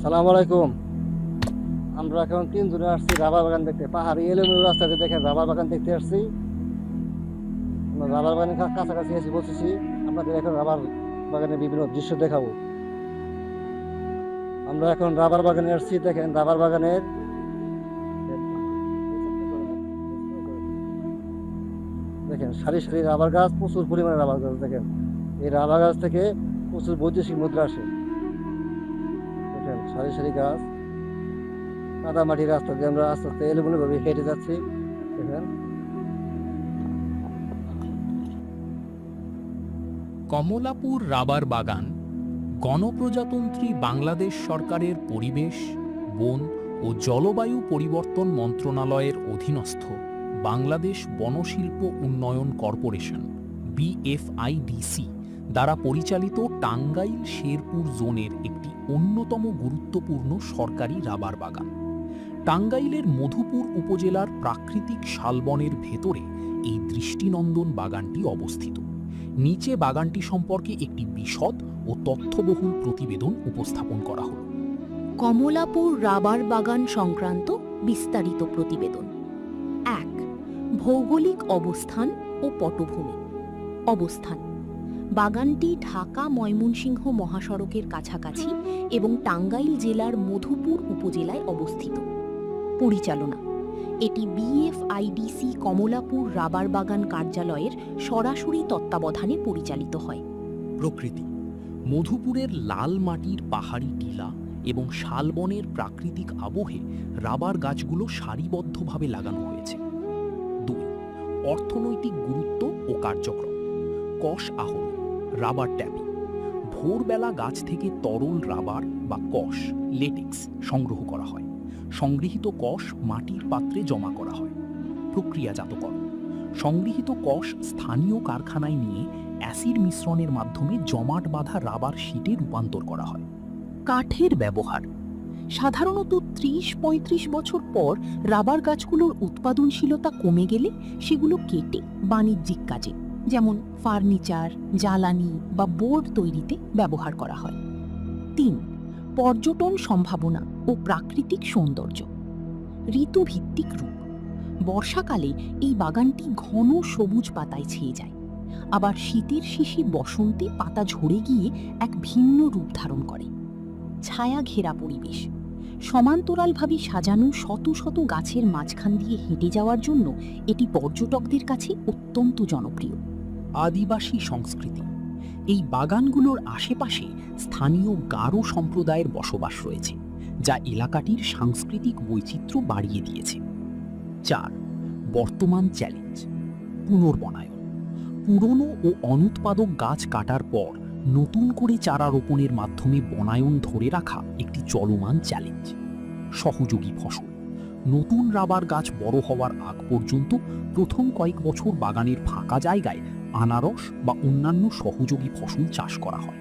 সালাম আলাইকুম। আমরা এখন তিনজনে আসছি রাবার বাগান দেখতে। পাহাড়ি এলোমেলো রাস্তাতে দেখেন রাবার বাগান দেখতে আসছি। আমরা রাবার বাগানের কাছাকাছি এসে বসেছি। আপনাদের এখন রাবার বাগানের বিভিন্ন দৃশ্য দেখাবো। আমরা এখন রাবার বাগানে আসছি, দেখেন রাবার বাগানের দেখেন সারি সারি রাবার গাছ, প্রচুর পরিমাণে রাবার গাছ। দেখেন এই রাবার গাছ থেকে প্রচুর বৈদেশিক মুদ্রা আসে। দেখেন সারি সারি গাছ, কাদা মাটির রাস্তা দিয়ে আমরা আস্তে আস্তে এলোমেলো ভাবে হেঁটে যাচ্ছি। দেখেন কমলাপুর রাবার বাগান গণপ্রজাতন্ত্রী বাংলাদেশ সরকারের পরিবেশ, বন ও জলবায়ু পরিবর্তন মন্ত্রণালয়ের অধীনস্থ বাংলাদেশ বনশিল্প উন্নয়ন কর্পোরেশন বিএফআইডিসি দ্বারা পরিচালিত টাঙ্গাইল শেরপুর জোনের একটি অন্যতম গুরুত্বপূর্ণ সরকারি রাবার বাগান। টাঙ্গাইলের মধুপুর উপজেলার প্রাকৃতিক শালবনের ভেতরে এই দৃষ্টিনন্দন বাগানটি অবস্থিত। নিচে বাগানটি সম্পর্কে একটি বিশদ ও তথ্যবহুল প্রতিবেদন উপস্থাপন করা হল। কমলাপুর রাবার বাগান সংক্রান্ত বিস্তারিত প্রতিবেদন। ১. ভৌগোলিক অবস্থান ও পটভূমি। অবস্থান: বাগানটি ঢাকা ময়মনসিংহ মহাসড়কের কাছাকাছি এবং টাঙ্গাইল জেলার মধুপুর উপজেলায় অবস্থিত। পরিচালনা: এটি বিএফআইডিসি কমলাপুর রাবার বাগান কার্যালয়ের সরাসরি তত্ত্বাবধানে পরিচালিত হয়। প্রকৃতি: মধুপুরের লাল মাটির পাহাড়ি টিলা এবং শালবনের প্রাকৃতিক আবহে রাবার গাছগুলো সারিবদ্ধভাবে লাগানো হয়েছে। ২. অর্থনৈতিক গুরুত্ব ও কার্যক্রম: কষ আহরণ, রাবার ট্যাপিং। ভোরবেলা গাছ থেকে তরল রাবার বা কষ লেটেক্স সংগ্রহ করা হয়। সংগৃহীত কষ মাটির পাত্রে জমা করা হয়। প্রক্রিয়াজাতকরণ: সংগৃহীত কষ স্থানীয় কারখানায় নিয়ে অ্যাসিড মিশ্রণের মাধ্যমে জমাট বাঁধা রাবার শিটে রূপান্তর করা হয়। কাঠের ব্যবহার: সাধারণত ৩০-৩৫ বছর পর রাবার গাছগুলোর উৎপাদনশীলতা কমে গেলে সেগুলো কেটে বাণিজ্যিক কাজে, যেমন ফার্নিচার, জ্বালানি বা বোর্ড তৈরিতে ব্যবহার করা হয়। ৩. পর্যটন সম্ভাবনা ও প্রাকৃতিক সৌন্দর্য। ঋতুভিত্তিক রূপ: বর্ষাকালে এই বাগানটি ঘন সবুজ পাতায় ছেয়ে যায়, আবার শীতের শিশির বসন্তে পাতা ঝরে গিয়ে এক ভিন্ন রূপ ধারণ করে। ছায়া ঘেরা পরিবেশ: সমান্তরালভাবে সাজানো শত শত গাছের মাঝখান দিয়ে হেঁটে যাওয়ার জন্য এটি পর্যটকদের কাছে অত্যন্ত জনপ্রিয়। আদিবাসী সংস্কৃতি: এই বাগানগুলোর আশেপাশে স্থানীয় গারো সম্প্রদায়ের বসবাস রয়েছে, যা এলাকাটির সাংস্কৃতিক বৈচিত্র্য বাড়িয়ে দিয়েছে। ৪. বর্তমান চ্যালেঞ্জ: পুনর্বনায়ন। পুরনো ও অনুৎপাদক গাছ কাটার পর নতুন করে চারা রোপণের মাধ্যমে বনায়ন ধরে রাখা একটি চলমান চ্যালেঞ্জ। সহযোগী ফসল: নতুন রাবার গাছ বড় হওয়ার আগ পর্যন্ত প্রথম কয়েক বছর বাগানের ফাঁকা জায়গায় আনারস বা অন্যান্য সহযোগী ফসল চাষ করা হয়।